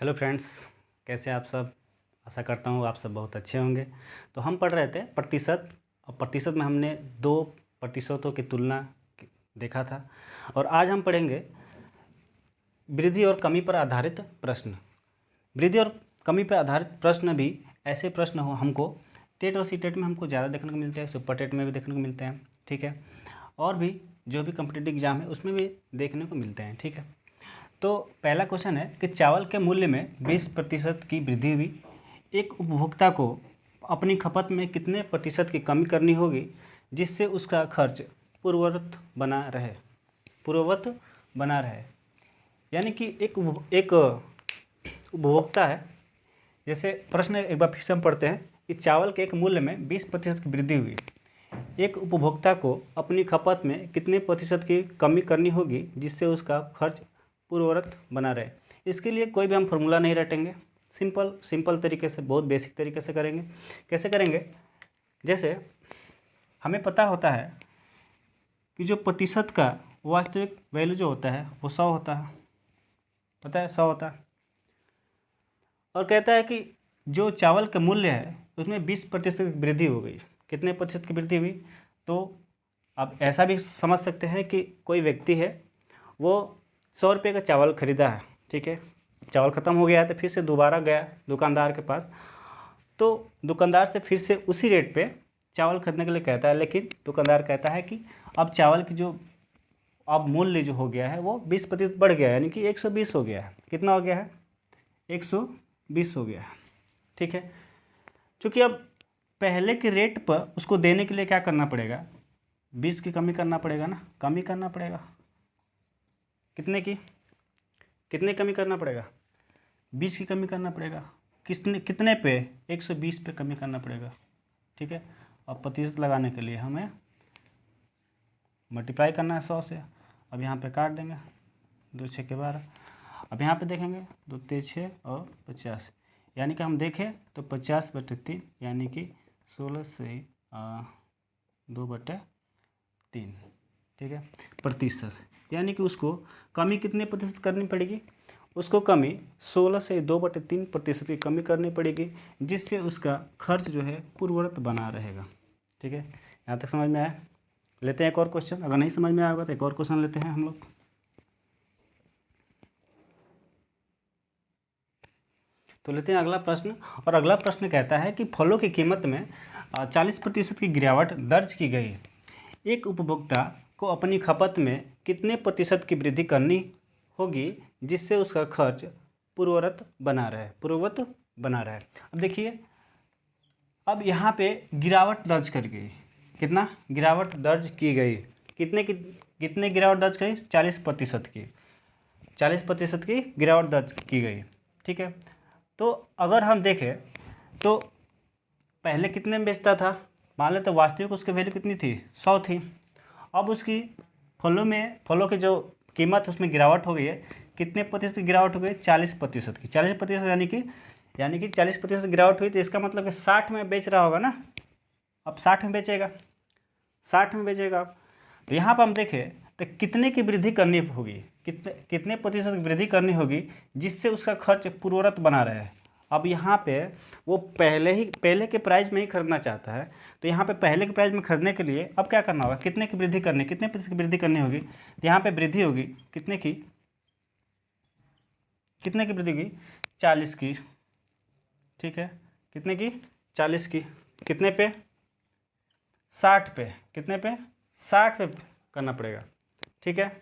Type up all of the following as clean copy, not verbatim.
Hello friends, कैसे आप सब। आशा करता हूँ आप सब बहुत अच्छे होंगे। तो हम पढ़ रहे थे प्रतिशत, और प्रतिशत में हमने दो प्रतिशतों की तुलना देखा था। और आज हम पढ़ेंगे वृद्धि और कमी पर आधारित प्रश्न। वृद्धि और कमी पर आधारित प्रश्न भी ऐसे प्रश्न हो हमको टेट और सीटेट में हमको ज़्यादा देखने को मिलते हैं, सुपर टेट में भी देखने को मिलते हैं, ठीक है। और भी जो भी कॉम्पिटिटिव एग्जाम है उसमें भी देखने को मिलते हैं, ठीक है। तो पहला क्वेश्चन है कि चावल के मूल्य में 20% की वृद्धि हुई। एक उपभोक्ता को अपनी खपत में कितने प्रतिशत की कमी करनी होगी जिससे उसका खर्च पूर्ववत बना रहे। यानी कि एक उपभोक्ता है। जैसे प्रश्न एक बार फिर से हम पढ़ते हैं कि चावल के एक मूल्य में 20% की वृद्धि हुई। एक उपभोक्ता को अपनी खपत में कितने प्रतिशत की कमी करनी होगी जिससे उसका खर्च पूर्ववत बना रहे। इसके लिए कोई भी हम फॉर्मूला नहीं रटेंगे, सिंपल तरीके से, बहुत बेसिक तरीके से करेंगे। कैसे करेंगे? जैसे हमें पता होता है कि जो प्रतिशत का वास्तविक वैल्यू जो होता है वो 100 होता है, पता है 100 होता है। और कहता है कि जो चावल का मूल्य है उसमें 20% की वृद्धि हो गई। कितने प्रतिशत की वृद्धि हुई? तो आप ऐसा भी समझ सकते हैं कि कोई व्यक्ति है, वो 100 रुपये का चावल खरीदा है, ठीक है। चावल ख़त्म हो गया है तो फिर से दोबारा गया दुकानदार के पास, तो दुकानदार से फिर से उसी रेट पे चावल खरीदने के लिए कहता है। लेकिन दुकानदार कहता है कि अब चावल की जो अब मूल्य जो हो गया है वो 20% बढ़ गया है, यानी कि 120 हो गया है। कितना हो गया है? 120 हो गया है, ठीक है। चूँकि अब पहले के रेट पर उसको देने के लिए क्या करना पड़ेगा? 20 की कमी करना पड़ेगा ना, कमी करना पड़ेगा। कितने कमी करना पड़ेगा? 20 की कमी करना पड़ेगा। कितने पे? 120 पे कमी करना पड़ेगा, ठीक है। और प्रतिशत लगाने के लिए हमें मल्टीप्लाई करना है 100 से। अब यहाँ पे काट देंगे, 2 6 के 12। अब यहाँ पे देखेंगे 2 3 6 और 50, यानी कि हम देखें तो 50/3 यानी कि 16 से 2/3, ठीक है, प्रतिशत। यानी कि उसको कमी कितने प्रतिशत करनी पड़ेगी? उसको कमी 16 से 2/3% की कमी करनी पड़ेगी जिससे उसका खर्च जो है पूर्ववत बना रहेगा, ठीक है। यहाँ तक समझ में आया? लेते हैं एक और क्वेश्चन। अगर नहीं समझ में आएगा तो एक और क्वेश्चन लेते हैं हम लोग। तो लेते हैं अगला प्रश्न। और अगला प्रश्न कहता है कि फलों की कीमत में 40% की गिरावट दर्ज की गई। एक उपभोक्ता को अपनी खपत में कितने प्रतिशत की वृद्धि करनी होगी जिससे उसका खर्च पूर्ववत बना रहे। अब देखिए, अब यहाँ पे गिरावट दर्ज कर गई। कितना गिरावट दर्ज की गई? कितने गिरावट दर्ज करी? 40% की। 40% की गिरावट दर्ज की गई, ठीक है। तो अगर हम देखें तो पहले कितने में बेचता था? मान लेते वास्तविक उसकी वैल्यू कितनी थी? 100 थी। अब उसकी फलों की जो कीमत उसमें गिरावट हो गई है। कितने प्रतिशत की गिरावट हो गई? 40% की। 40% यानी कि 40% गिरावट हुई, तो इसका मतलब कि 60 में बेच रहा होगा ना। अब 60 में बेचेगा, 60 में बेचेगा। तो यहाँ पर हम देखें तो कितने की वृद्धि करनी होगी, कितने प्रतिशत की वृद्धि करनी होगी जिससे उसका खर्च पूर्ववत बना रहे। अब यहाँ पे वो पहले के प्राइस में ही खरीदना चाहता है, तो यहाँ पे पहले के प्राइस में खरीदने के लिए अब क्या करना होगा? कितने की वृद्धि करनी, कितने प्रतिशत की वृद्धि करनी होगी? तो यहाँ पे वृद्धि होगी कितने की वृद्धि होगी? 40 की, ठीक है। कितने की? 40 की। कितने पे? 60 पे। कितने पे? 60 पे करना पड़ेगा, ठीक है।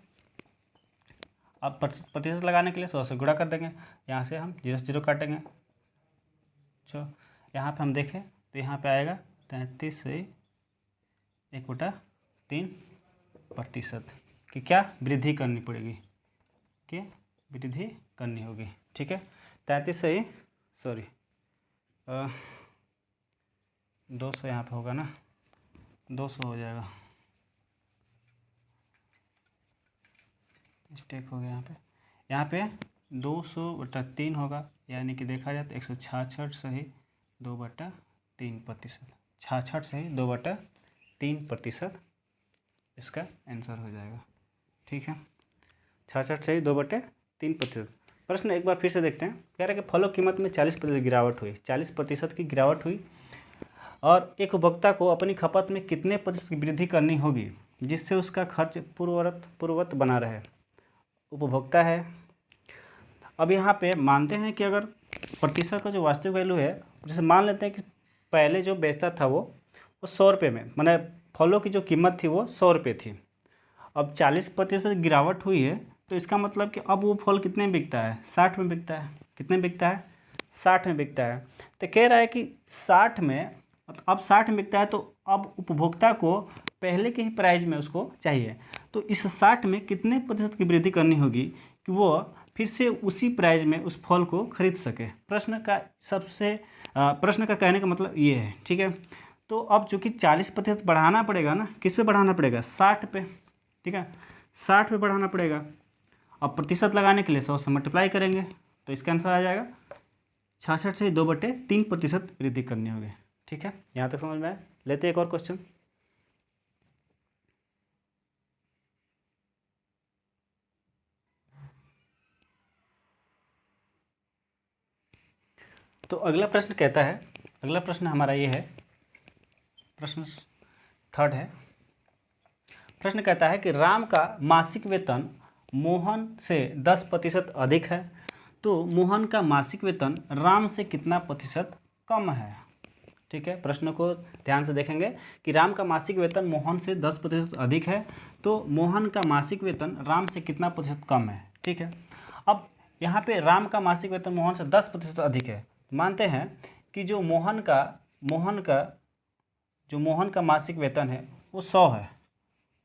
अब प्रतिशत लगाने के लिए 100 से गुणा कर देंगे। यहाँ से हम 0 से 0 काटेंगे। अच्छा, यहाँ पे हम देखें तो यहाँ पे आएगा 33 से 1/3% की क्या वृद्धि करनी पड़ेगी, कि वृद्धि करनी होगी, ठीक है। 33 से 200 यहाँ पे होगा ना, 200 हो जाएगा, मिस्टेक हो गया यहाँ पे 200/3 होगा। यानी कि देखा जाए तो 166 से ही 2/3%, 66 से ही 2/3% इसका आंसर हो जाएगा, ठीक है। 66 से ही 2/3%। प्रश्न एक बार फिर से देखते हैं। कह रहे हैं कि फलों की कीमत में 40% गिरावट हुई, 40% की गिरावट हुई और एक उपभोक्ता को अपनी खपत में कितने प्रतिशत की वृद्धि करनी होगी जिससे उसका खर्च पूर्ववत बना रहे। उपभोक्ता है। अब यहाँ पे मानते हैं कि अगर प्रतिशत का जो वास्तविक वैल्यू है, जैसे मान लेते हैं कि पहले जो बेचता था वो 100 रुपये में, माने फलों की जो कीमत थी वो 100 रुपये थी। अब 40% गिरावट हुई है तो इसका मतलब कि अब वो फल कितने में बिकता है, 60 में बिकता है। कितने में बिकता है, 60 में बिकता है। तो कह रहा है कि 60 में, अब 60 में बिकता है तो अब उपभोक्ता को पहले के ही प्राइस में उसको चाहिए, तो इस 60 में कितने प्रतिशत की वृद्धि करनी होगी कि वो फिर से उसी प्राइस में उस फल को खरीद सके। प्रश्न का कहने का मतलब ये है, ठीक है। तो अब चूँकि 40% बढ़ाना पड़ेगा ना, किस पे बढ़ाना पड़ेगा, 60 पे, ठीक है, 60 पे बढ़ाना पड़ेगा। अब प्रतिशत लगाने के लिए 100 से मल्टीप्लाई करेंगे तो इसका आंसर आ जाएगा 66 से 2/3% वृद्धि करनी होगी, ठीक है। यहाँ तक समझ में आया। लेते एक और क्वेश्चन। तो अगला प्रश्न कहता है, अगला प्रश्न हमारा ये है, प्रश्न 3 है। प्रश्न कहता है कि राम का मासिक वेतन मोहन से 10% अधिक है, तो मोहन का मासिक वेतन राम से कितना प्रतिशत कम है। ठीक है, प्रश्न को ध्यान से देखेंगे कि राम का मासिक वेतन मोहन से 10% अधिक है, तो मोहन का मासिक वेतन राम से कितना प्रतिशत कम है। ठीक है, अब यहाँ पे राम का मासिक वेतन मोहन से 10% अधिक है। मानते हैं कि जो मोहन का मासिक वेतन है वो 100 है,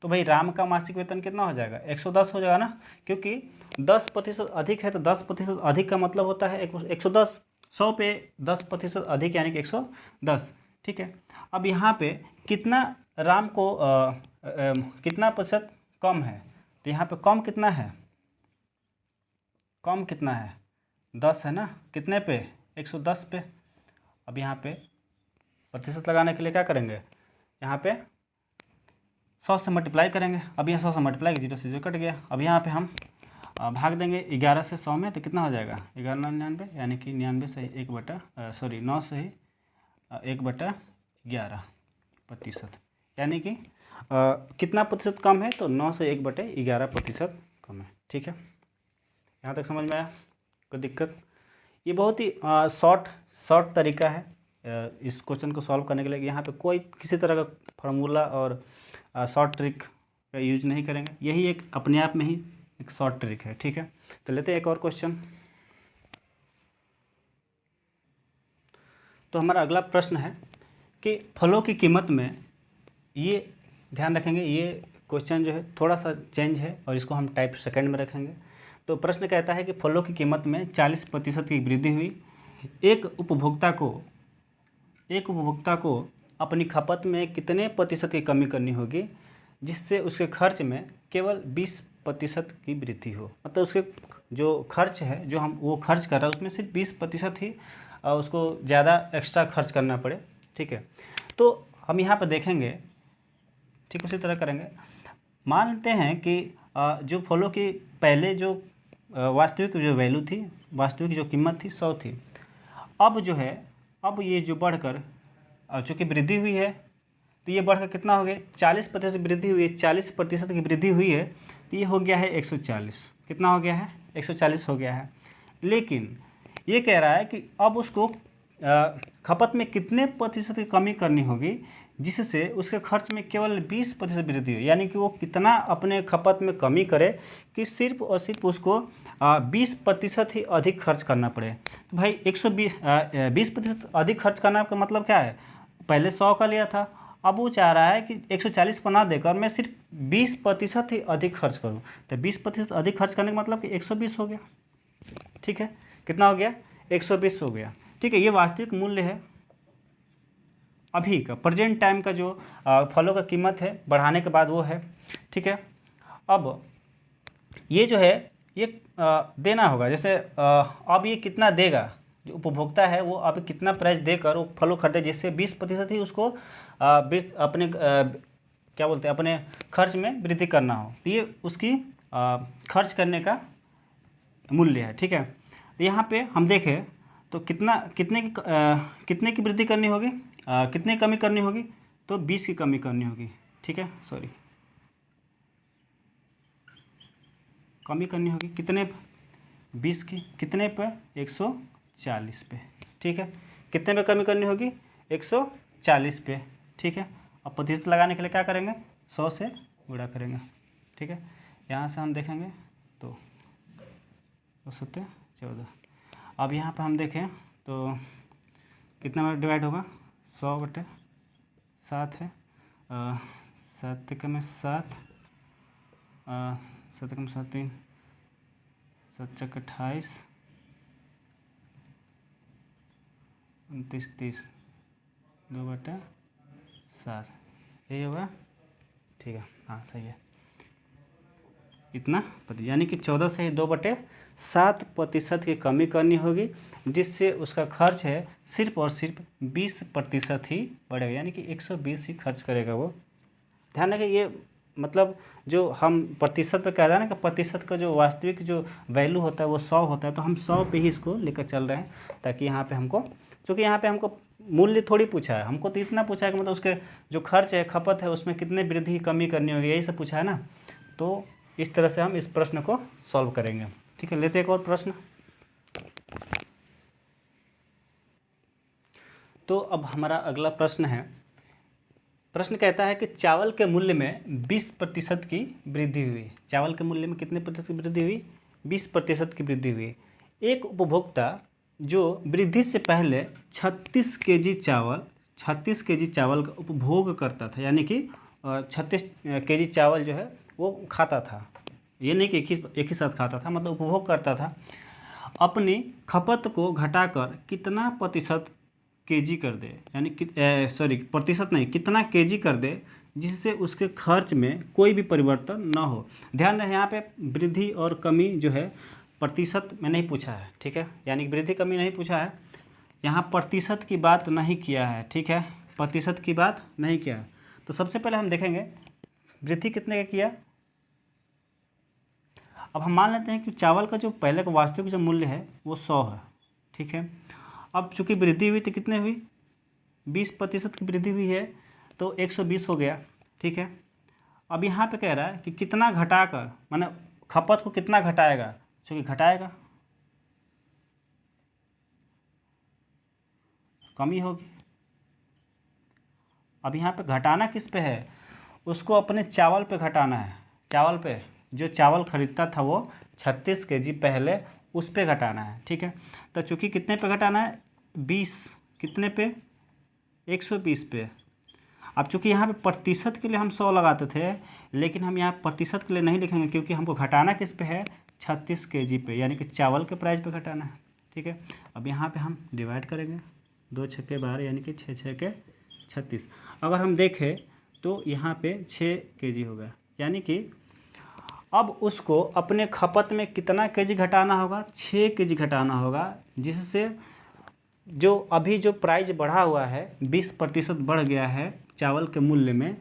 तो भाई राम का मासिक वेतन कितना हो जाएगा, 110 हो जाएगा ना, क्योंकि 10% अधिक है तो 10% अधिक का मतलब होता है 110, 100 पे 10% अधिक यानी कि 110। ठीक है, अब यहाँ पे कितना राम को कितना प्रतिशत कम है, तो यहाँ पे कम कितना है, कम कितना है, 10 है ना, कितने पे, 110 पे। अब यहाँ पे प्रतिशत लगाने के लिए क्या करेंगे, यहाँ पे 100 से मल्टीप्लाई करेंगे। अब यहाँ 100 से मल्टीप्लाई, 0 से 0 कट गया। अब यहाँ पे हम भाग देंगे 11 से 100 में, तो कितना हो जाएगा, 11×99 यानी कि 99 से 9 से ही 1/11%, यानी कि कितना प्रतिशत कम है, तो 9 से 1/11% कम है। ठीक है, यहाँ तक समझ में आया, कोई दिक्कत। ये बहुत ही शॉर्ट तरीका है इस क्वेश्चन को सॉल्व करने के लिए। यहाँ पे कोई किसी तरह का फार्मूला और शॉर्ट ट्रिक का यूज नहीं करेंगे, यही एक अपने आप में ही एक शॉर्ट ट्रिक है। ठीक है, तो लेते हैं एक और क्वेश्चन। तो हमारा अगला प्रश्न है कि फलों की कीमत में, ये ध्यान रखेंगे, ये क्वेश्चन जो है थोड़ा सा चेंज है और इसको हम टाइप सेकंड में रखेंगे। तो प्रश्न कहता है कि फलों की कीमत में 40% की वृद्धि हुई, एक उपभोक्ता को अपनी खपत में कितने प्रतिशत की कमी करनी होगी जिससे उसके खर्च में केवल 20% की वृद्धि हो। मतलब उसके जो खर्च है, जो हम वो खर्च कर रहा है, उसमें सिर्फ 20% ही उसको ज़्यादा एक्स्ट्रा खर्च करना पड़े। ठीक है, तो हम यहाँ पर देखेंगे, ठीक उसी तरह करेंगे। मान लेते हैं कि जो फलों की पहले जो वास्तविक जो वैल्यू थी, वास्तविक जो कीमत थी 100 थी, अब जो है, अब ये जो बढ़कर चूँकि वृद्धि हुई है तो ये बढ़कर कितना हो गया, 40% वृद्धि हुई है, 40% की वृद्धि हुई है, तो ये हो गया है 140। कितना हो गया है, 140 हो गया है। लेकिन ये कह रहा है कि अब उसको खपत में कितने प्रतिशत की कमी करनी होगी जिससे उसके खर्च में केवल 20% वृद्धि हो, यानी कि वो कितना अपने खपत में कमी करे कि सिर्फ और सिर्फ उसको 20% ही अधिक खर्च करना पड़े। तो भाई 20% अधिक खर्च करना का मतलब क्या है, पहले 100 का लिया था, अब वो चाह रहा है कि 140 पर ना देकर मैं सिर्फ 20% ही अधिक खर्च करूँ। तो 20% अधिक खर्च करने का मतलब कि 120 हो गया। ठीक है, कितना हो गया, 120 हो गया। ठीक है, ये वास्तविक मूल्य है अभी का, प्रेजेंट टाइम का जो फलों का कीमत है बढ़ाने के बाद वो है। ठीक है, अब ये जो है ये देना होगा, जैसे अब ये कितना देगा, जो उपभोक्ता है वो अब कितना प्राइस देकर वो फलों खरीदे जिससे 20% ही उसको अपने क्या बोलते हैं, अपने खर्च में वृद्धि करना हो। तो ये उसकी खर्च करने का मूल्य है, ठीक है। तो यहाँ पे हम देखें तो कितने की वृद्धि करनी होगी, कितने की कमी करनी होगी, तो 20 की कमी करनी होगी, ठीक है, सॉरी कमी करनी होगी कितने, 20 की, कितने पे, 140 पे, ठीक है। कितने पे कमी करनी होगी, 140 पे, ठीक है। अब प्रतिशत लगाने के लिए क्या करेंगे, 100 से गुणा करेंगे, ठीक है। यहाँ से हम देखेंगे तो 14। अब यहाँ पर हम देखें तो कितना में डिवाइड होगा, 100/7 है, 7 के में 7, 7 के में 7, 3, 7 चक 28, 29, 30, 2/7, यही होगा, ठीक है, हाँ सही है। इतना यानी कि 14 से ही 2/7% की कमी करनी होगी, जिससे उसका खर्च है सिर्फ और सिर्फ 20% ही बढ़ेगा, यानी कि 120 ही खर्च करेगा वो। ध्यान रखें, ये मतलब जो हम प्रतिशत पे कह रहे हैं ना कि प्रतिशत का जो वास्तविक जो वैल्यू होता है वो 100 होता है, तो हम 100 पे ही इसको लेकर चल रहे हैं, ताकि यहाँ पे हमको, क्योंकि यहाँ पे हमको मूल्य थोड़ी पूछा है, हमको तो इतना पूछा है कि मतलब उसके जो खर्च है, खपत है, उसमें कितने वृद्धि कमी करनी होगी, यही सब पूछा है ना। तो इस तरह से हम इस प्रश्न को सॉल्व करेंगे, ठीक है। लेते हैं एक और प्रश्न। तो अब हमारा अगला प्रश्न है, प्रश्न कहता है कि चावल के मूल्य में 20% की वृद्धि हुई। चावल के मूल्य में कितने प्रतिशत की वृद्धि हुई, 20% की वृद्धि हुई। एक उपभोक्ता जो वृद्धि से पहले 36 केजी चावल का उपभोग करता था, यानी कि 36 केजी चावल जो है वो खाता था, ये नहीं कि एक ही साथ खाता था, मतलब उपभोग करता था, अपनी खपत को घटाकर कितना प्रतिशत केजी कर दे, यानी प्रतिशत नहीं, कितना केजी कर दे, जिससे उसके खर्च में कोई भी परिवर्तन ना हो। ध्यान रहे, यहाँ पे वृद्धि और कमी जो है प्रतिशत में नहीं पूछा है, ठीक है, यानी वृद्धि कमी नहीं पूछा है, यहाँ प्रतिशत की बात नहीं किया है, ठीक है, प्रतिशत की बात नहीं किया है। तो सबसे पहले हम देखेंगे वृद्धि कितने का किया। अब हम मान लेते हैं कि चावल का जो पहले का वास्तविक जो मूल्य है वो 100 है, ठीक है। अब चूंकि वृद्धि हुई तो कितने हुई, 20% की वृद्धि हुई है, तो 120 हो गया, ठीक है। अब यहाँ पे कह रहा है कि कितना घटाकर, माने खपत को कितना घटाएगा, चूँकि घटाएगा कमी होगी। अब यहाँ पे घटाना किस पे है, उसको अपने चावल पे घटाना है, चावल पे जो चावल खरीदता था वो 36 केजी पहले, उस पे घटाना है, ठीक है। तो चूँकि कितने पे घटाना है, 20, कितने पे, 120 पे। अब चूँकि यहाँ पे प्रतिशत के लिए हम 100 लगाते थे, लेकिन हम यहाँ प्रतिशत के लिए नहीं लिखेंगे, क्योंकि हमको घटाना किस पे है, 36 केजी पे, यानी कि चावल के प्राइस पे घटाना है, ठीक है। अब यहाँ पे हम डिवाइड करेंगे, 2 छक्के 12, यानी कि 6 छक्के 36। अगर हम देखें तो यहाँ पे 6 केजी होगा, यानी कि अब उसको अपने खपत में कितना केजी घटाना होगा, 6 केजी घटाना होगा, जिससे जो अभी जो प्राइस बढ़ा हुआ है 20% बढ़ गया है चावल के मूल्य में,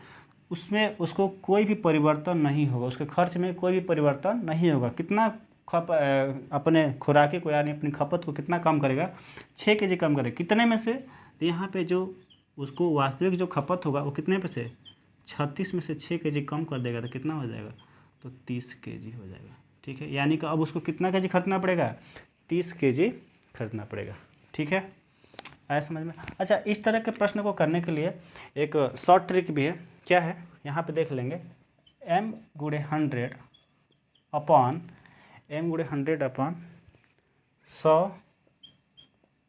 उसमें उसको कोई भी परिवर्तन नहीं होगा, उसके खर्च में कोई भी परिवर्तन नहीं होगा। कितना अपने खुराकी को, यानी अपनी खपत को कितना कम करेगा, 6 केजी कम करेगा। कितने में से, तो यहाँ पे जो उसको वास्तविक जो खपत होगा वो कितने पे से, 36 में से 6 केजी कम कर देगा, तो कितना हो जाएगा, तो 30 केजी हो जाएगा, ठीक है। यानी कि अब उसको कितना केजी खरीदना पड़ेगा, 30 केजी खरीदना पड़ेगा, ठीक है, आया समझ में। अच्छा, इस तरह के प्रश्न को करने के लिए एक शॉर्ट ट्रिक भी है, क्या है, यहाँ पे देख लेंगे, m × 100 अपॉन 100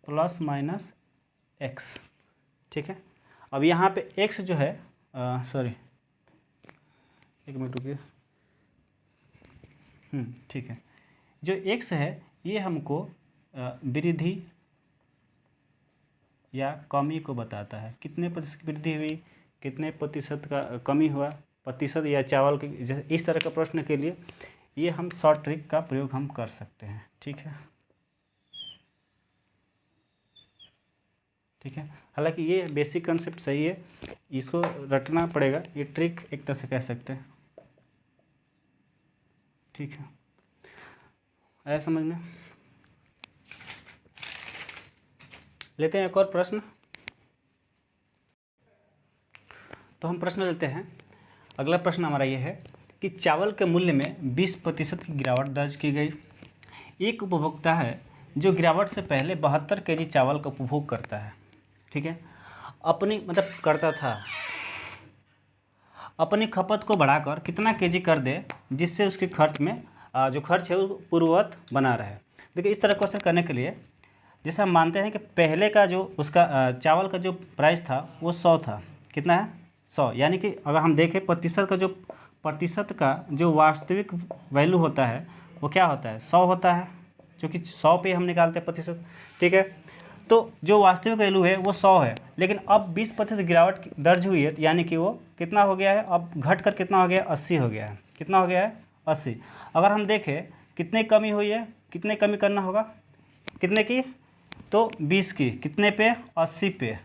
± x, ठीक है। अब यहाँ पे x जो है, सॉरी एक मिनट रुकिए, ठीक है, जो x है ये हमको वृद्धि या कमी को बताता है, कितने प्रतिशत की वृद्धि हुई, कितने प्रतिशत का कमी हुआ, प्रतिशत या चावल के, जैसे इस तरह का प्रश्न के लिए ये हम शॉर्ट ट्रिक का प्रयोग हम कर सकते हैं, ठीक है, ठीक है। हालांकि ये बेसिक कंसेप्ट सही है, इसको रटना पड़ेगा, ये ट्रिक एक तरह से कह सकते हैं, ठीक है। आया समझ में? लेते हैं एक और प्रश्न। तो हम प्रश्न लेते हैं। अगला प्रश्न हमारा ये है कि चावल के मूल्य में 20% की गिरावट दर्ज की गई। एक उपभोक्ता है जो गिरावट से पहले 72 केजी चावल का उपभोग करता है, ठीक है, करता था, अपनी खपत को बढ़ाकर कितना केजी कर दे जिससे उसके खर्च में जो खर्च है वो पूर्ववत बना रहे। देखिए, इस तरह क्वेश्चन करने के लिए जैसे हम मानते हैं कि पहले का जो उसका चावल का जो प्राइस था वो 100 था। कितना है? 100। यानी कि अगर हम देखें प्रतिशत का जो वास्तविक वैल्यू होता है वो क्या होता है? 100 होता है, क्योंकि 100 पे हम निकालते हैं प्रतिशत, ठीक है। तो जो वास्तविक वैल्यू है वो 100 है, लेकिन अब 20% गिरावट दर्ज हुई है, यानी कि वो कितना हो गया है? अब घट कर कितना हो गया? 80 हो गया है। कितना हो गया है? 80। अगर हम देखें कितने कमी हुई है, कितने कमी करना होगा, कितने की? तो 20 की। कितने पे? 80 पे।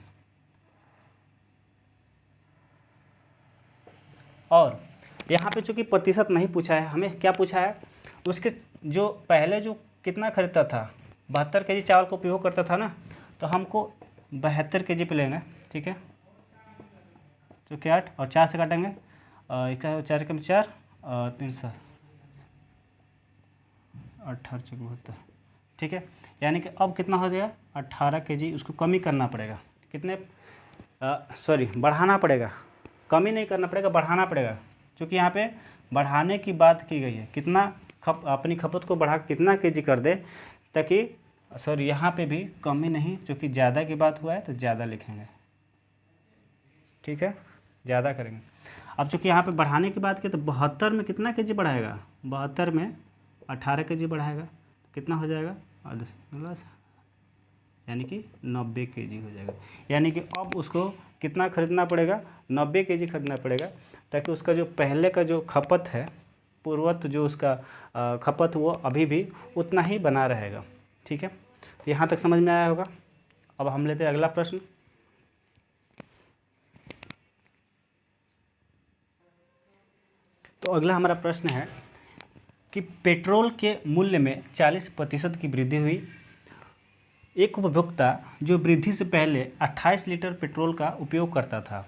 और यहाँ पे चूँकि प्रतिशत नहीं पूछा है, हमें क्या पूछा है? उसके जो पहले जो कितना खरीदता था, 72 केजी चावल का उपयोग करता था ना, तो हमको 72 केजी पे लेंगे, ठीक है। तो क्या 8 और 4 से काटेंगे, 4 कम 4 3 7 18 चौक 72, ठीक है। यानी कि अब कितना हो जाएगा? 18 केजी उसको कमी करना पड़ेगा। कितने? बढ़ाना पड़ेगा, कमी नहीं करना पड़ेगा, बढ़ाना पड़ेगा, क्योंकि यहाँ पे बढ़ाने की बात की गई है। कितना अपनी खपत को बढ़ा कितना केजी कर दे, ताकि यहाँ पे भी कमी नहीं, क्योंकि ज़्यादा की बात हुआ है तो ज़्यादा लिखेंगे, ठीक है, ज़्यादा करेंगे। अब चूँकि यहाँ पे बढ़ाने की बात की तो 72 में कितना केजी बढ़ाएगा? 72 में 18 केजी बढ़ाएगा, तो कितना हो जाएगा? यानी कि 90 केजी हो जाएगा। यानी कि अब उसको कितना खरीदना पड़ेगा? 90 केजी खरीदना पड़ेगा, ताकि उसका जो पहले का जो खपत है, पूर्वत जो उसका खपत वो अभी भी उतना ही बना रहेगा, ठीक है। तो यहाँ तक समझ में आया होगा। अब हम लेते हैं अगला प्रश्न। तो अगला हमारा प्रश्न है कि पेट्रोल के मूल्य में 40% की वृद्धि हुई। एक उपभोक्ता जो वृद्धि से पहले 28 लीटर पेट्रोल का उपयोग करता था,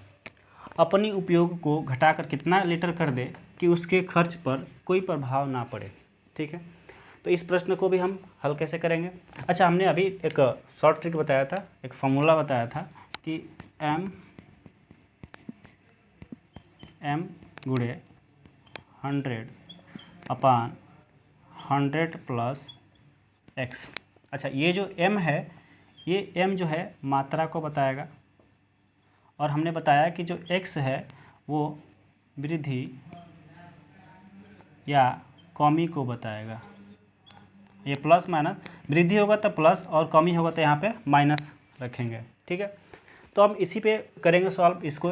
अपनी उपयोग को घटाकर कितना लीटर कर दे कि उसके खर्च पर कोई प्रभाव ना पड़े, ठीक है। तो इस प्रश्न को भी हम हल कैसे करेंगे? अच्छा, हमने अभी एक शॉर्ट ट्रिक बताया था, एक फॉर्मूला बताया था कि m गुणे 100/100 प्लस x। अच्छा, ये जो m है, ये m जो है मात्रा को बताएगा, और हमने बताया कि जो x है वो वृद्धि या कमी को बताएगा। ये प्लस माइनस, वृद्धि होगा तो प्लस और कमी होगा तो यहाँ पे माइनस रखेंगे, ठीक है। तो हम इसी पे करेंगे सॉल्व इसको,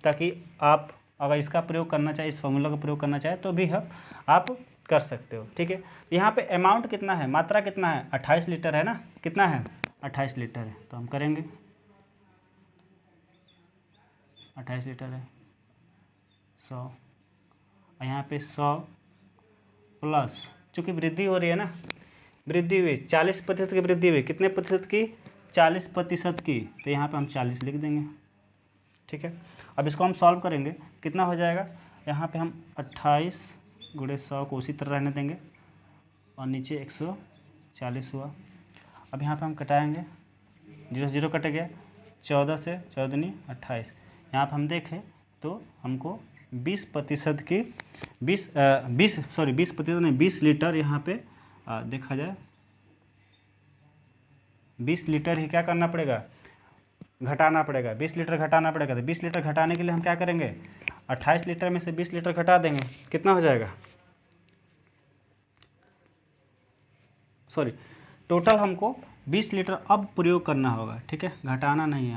ताकि आप अगर इसका प्रयोग करना चाहे, इस फॉर्मूला का प्रयोग करना चाहे तो भी आप कर सकते हो, ठीक है। यहाँ पे अमाउंट कितना है, मात्रा कितना है? 28 लीटर है ना, कितना है? 28 लीटर है, तो हम करेंगे 28 लीटर है 100, और यहाँ पे 100 प्लस, चूँकि वृद्धि हो रही है ना, वृद्धि हुई 40% की वृद्धि हुई। कितने प्रतिशत की? 40% की, तो यहाँ पे हम 40 लिख देंगे, ठीक है। अब इसको हम सॉल्व करेंगे, कितना हो जाएगा? यहाँ पे हम 28 गुणे 100 को उसी तरह रहने देंगे, और नीचे 140 हुआ। अब यहाँ पे हम कटाएंगे, 0 से 0 कट गया, 14 से 14 दूनी 28। यहाँ पे हम देखें तो हमको 20% की 20 लीटर यहाँ पे देखा जाए 20 लीटर ही क्या करना पड़ेगा? घटाना पड़ेगा। 20 लीटर घटाना पड़ेगा, तो 20 लीटर घटाने के लिए हम क्या करेंगे? 28 लीटर में से 20 लीटर घटा देंगे, कितना हो जाएगा? टोटल हमको 20 लीटर अब प्रयोग करना होगा, ठीक है, घटाना नहीं है।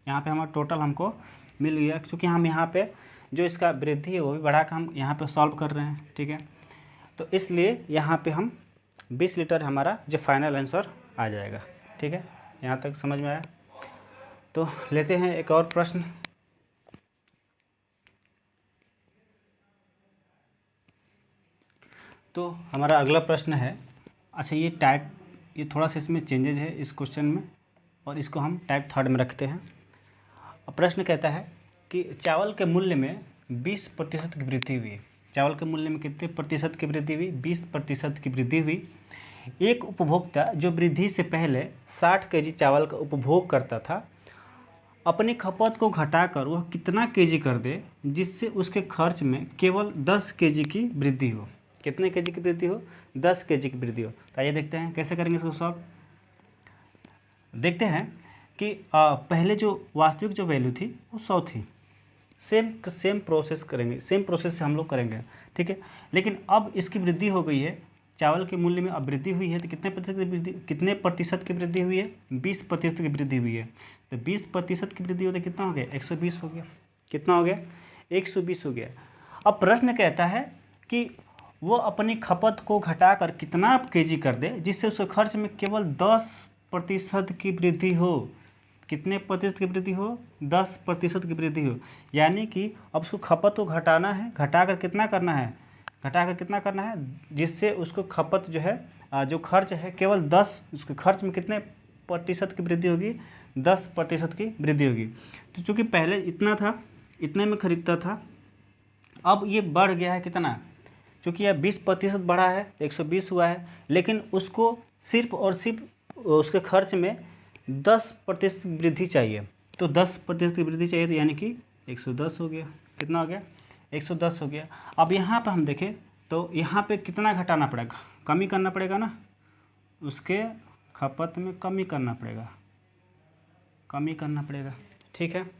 यहाँ पे हमारा टोटल हमको मिल गया, क्योंकि हम यहाँ पे जो इसका वृद्धि है वो भी बढ़ा कर हम यहाँ पे सॉल्व कर रहे हैं, ठीक है। तो इसलिए यहाँ पे हम 20 लीटर हमारा जो फाइनल आंसर आ जाएगा, ठीक है। यहाँ तक समझ में आया? तो लेते हैं एक और प्रश्न। तो हमारा अगला प्रश्न है अच्छा ये थोड़ा सा इसमें चेंजेज है इस क्वेश्चन में, और इसको हम टाइप 3 में रखते हैं। अब प्रश्न कहता है कि चावल के मूल्य में 20% की वृद्धि हुई। चावल के मूल्य में कितने प्रतिशत की वृद्धि हुई? 20% की वृद्धि हुई। एक उपभोक्ता जो वृद्धि से पहले 60 केजी चावल का उपभोग करता था, अपनी खपत को घटाकर वह कितना केजी कर दे जिससे उसके खर्च में केवल 10 केजी की वृद्धि हो? कितने केजी की वृद्धि हो? 10 केजी की वृद्धि हो। तो आइए देखते हैं कैसे करेंगे इसको सॉल्व। देखते हैं कि पहले जो वास्तविक जो वैल्यू थी वो 100 थी। सेम प्रोसेस करेंगे, सेम प्रोसेस से हम लोग करेंगे, ठीक है। लेकिन अब इसकी वृद्धि हो गई है, चावल के मूल्य में अब वृद्धि हुई है, तो कितने प्रतिशत की वृद्धि हुई है? 20% की वृद्धि हुई है। तो 20% की वृद्धि होती कितना हो गया? 120 हो गया। कितना हो गया? 120 हो गया। अब प्रश्न कहता है कि वो अपनी खपत को घटाकर कितना केजी कर दे जिससे उसके खर्च में केवल 10% की वृद्धि हो। कितने प्रतिशत की वृद्धि हो? 10% की वृद्धि हो। यानी कि अब उसको खपत को घटाना है, घटाकर कितना करना है? घटाकर कितना करना है जिससे उसको खपत जो है, जो खर्च है केवल 10, उसके खर्च में कितने प्रतिशत की वृद्धि होगी? 10% की वृद्धि होगी। तो चूँकि पहले इतना था, इतने में खरीदता था, अब ये बढ़ गया है कितना? चूँकि यह 20% बढ़ा है, 120 हुआ है, लेकिन उसको सिर्फ और सिर्फ उसके खर्च में 10% वृद्धि चाहिए। तो 10% की वृद्धि चाहिए, तो यानी कि 110 हो गया। कितना हो गया? 110 हो गया। अब यहाँ पे हम देखें तो यहाँ पे कितना घटाना पड़ेगा? कमी करना पड़ेगा ना, उसके खपत में कमी करना पड़ेगा, कमी करना पड़ेगा, ठीक है।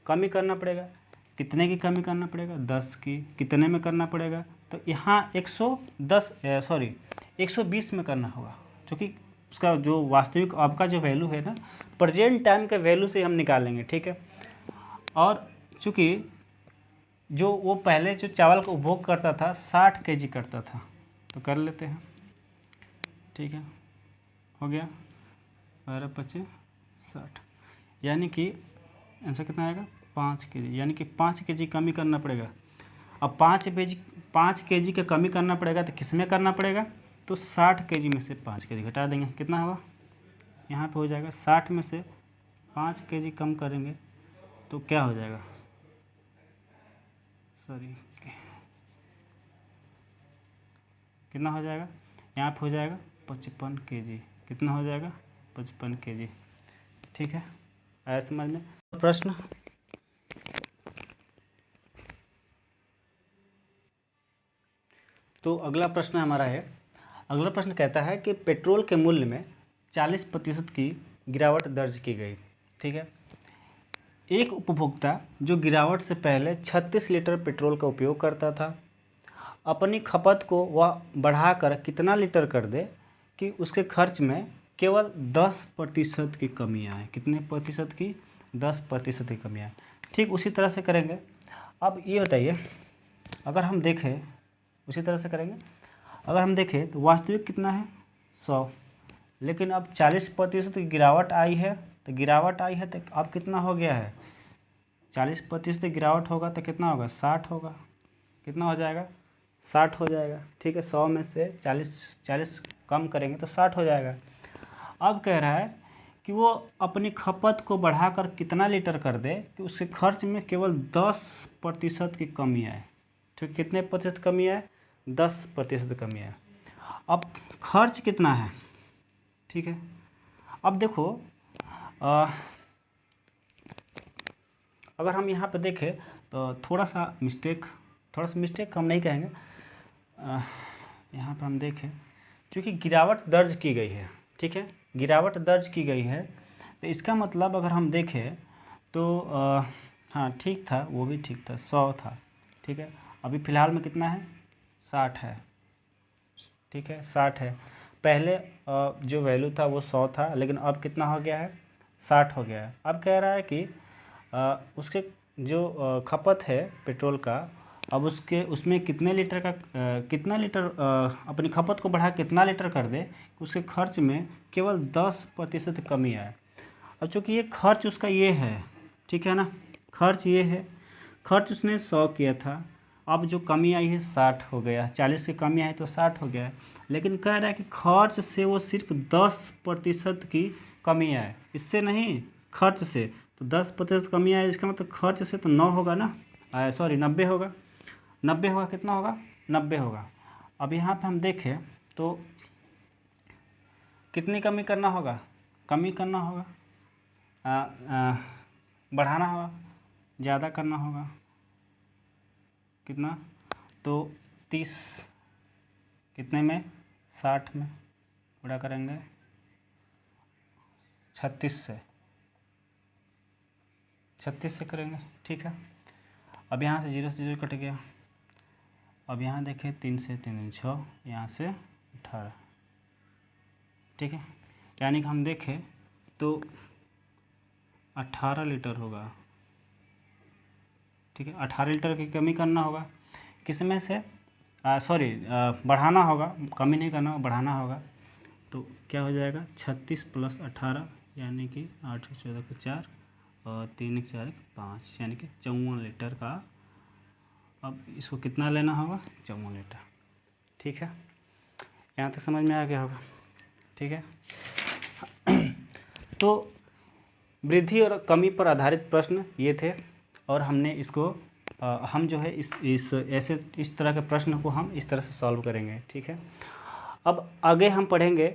कमी करना पड़ेगा, कितने की कमी करना पड़ेगा? 10 की। कितने में करना पड़ेगा? तो यहाँ 120 में करना होगा, क्योंकि उसका जो वास्तविक आपका जो वैल्यू है ना, प्रेजेंट टाइम के वैल्यू से हम निकालेंगे, ठीक है। और चूँकि जो वो पहले जो चावल का उपभोग करता था 60 केजी करता था, तो कर लेते हैं, ठीक है। हो गया 12 25 60, यानी कि आंसर कितना आएगा? 5 केजी। यानी कि 5 केजी कमी करना पड़ेगा। अब 5 केजी का कमी करना पड़ेगा, तो किस में करना पड़ेगा? तो 60 केजी में से 5 केजी घटा देंगे, कितना होगा? यहाँ पे हो जाएगा 60 में से 5 केजी कम करेंगे तो क्या हो जाएगा? कितना हो जाएगा? यहाँ पे हो जाएगा 55 केजी। कितना हो जाएगा? 55 केजी, ठीक है। आया समझ में? प्रश्न तो अगला प्रश्न हमारा है, अगला प्रश्न कहता है कि पेट्रोल के मूल्य में 40% की गिरावट दर्ज की गई, ठीक है। एक उपभोक्ता जो गिरावट से पहले 36 लीटर पेट्रोल का उपयोग करता था, अपनी खपत को वह बढ़ाकर कितना लीटर कर दे कि उसके खर्च में केवल 10% की कमी आए? कितने प्रतिशत की? 10% की कमी आए। ठीक उसी तरह से करेंगे। अब ये बताइए, अगर हम देखें, उसी तरह से करेंगे, अगर हम देखें तो वास्तविक कितना है? 100, लेकिन अब 40% की गिरावट आई है, तो गिरावट आई है तो अब कितना हो गया है? 40% गिरावट होगा तो कितना होगा? 60 होगा। कितना हो जाएगा? 60 हो जाएगा, ठीक है। 100 में से 40 कम करेंगे तो 60 हो जाएगा। अब कह रहा है कि वो अपनी खपत को बढ़ाकर कितना लीटर कर दे कि उसके खर्च में केवल 10% की कमी आए। ठीक, कितने प्रतिशत कमी आए? 10% कमी आए। अब खर्च कितना है? ठीक है, अब देखो अगर हम यहाँ पे देखें तो थोड़ा सा मिस्टेक हम नहीं कहेंगे। यहाँ पे हम देखें, क्योंकि गिरावट दर्ज की गई है, ठीक है, गिरावट दर्ज की गई है, तो इसका मतलब अगर हम देखें तो हाँ ठीक था, वो भी ठीक था, 100 था, ठीक है। अभी फ़िलहाल में कितना है? 60 है, ठीक है, 60 है। पहले जो वैल्यू था वो 100 था, लेकिन अब कितना हो गया है? 60 हो गया है। अब कह रहा है कि उसके जो खपत है पेट्रोल का, अब उसमें कितने लीटर का कितना लीटर अपनी खपत को बढ़ा कितना लीटर कर दे उसके खर्च में केवल 10% कमी आए। अब चूँकि ये खर्च उसका ये है, ठीक है ना, खर्च ये है, खर्च उसने 100 किया था, अब जो कमी आई है 60 हो गया, 40 की कमी आई तो 60 हो गया है, लेकिन कह रहा है कि खर्च से वो सिर्फ 10% की कमी आए, इससे नहीं, खर्च से। तो 10% कमी आए, इसका मतलब खर्च से तो 9 होगा ना, सॉरी 90 होगा। 90 होगा, कितना होगा? 90 होगा। अब यहाँ पे हम देखें तो कितनी कमी करना होगा? कमी करना होगा, बढ़ाना होगा, ज़्यादा करना होगा, कितना? तो 30 कितने में? 60 में। पूरा करेंगे 36 से, 36 से करेंगे, ठीक है। अब यहाँ से 0 से 0 कट गया। अब यहाँ देखें 3 से 3 6, यहाँ से 18, ठीक है। यानी कि हम देखें तो 18 लीटर होगा, ठीक है। 18 लीटर की कमी करना होगा, किस में से? सॉरी, बढ़ाना होगा, कमी नहीं करना होगा, बढ़ाना होगा। तो क्या हो जाएगा? 36 + 18 यानी कि 8 14 को 4 और 3 4 5 यानी कि 54 लीटर का। अब इसको कितना लेना होगा? 54 लीटर, ठीक है। यहाँ तक समझ में आ गया होगा, ठीक है। तो वृद्धि और कमी पर आधारित प्रश्न ये थे, और हमने इसको हम जो है इस तरह के प्रश्न को हम इस तरह से सॉल्व करेंगे, ठीक है। अब आगे हम पढ़ेंगे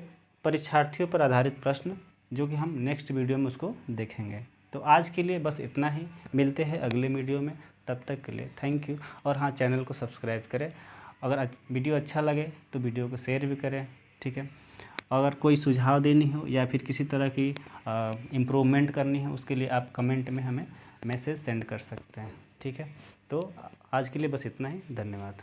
परीक्षार्थियों पर आधारित प्रश्न, जो कि हम नेक्स्ट वीडियो में उसको देखेंगे। तो आज के लिए बस इतना ही, मिलते हैं अगले वीडियो में, तब तक के लिए थैंक यू। और हाँ, चैनल को सब्सक्राइब करें, अगर वीडियो अच्छा लगे तो वीडियो को शेयर भी करें, ठीक है। अगर कोई सुझाव देनी हो या फिर किसी तरह की इम्प्रूवमेंट करनी हो, उसके लिए आप कमेंट में हमें मैसेज सेंड कर सकते हैं, ठीक है। तो आज के लिए बस इतना ही, धन्यवाद।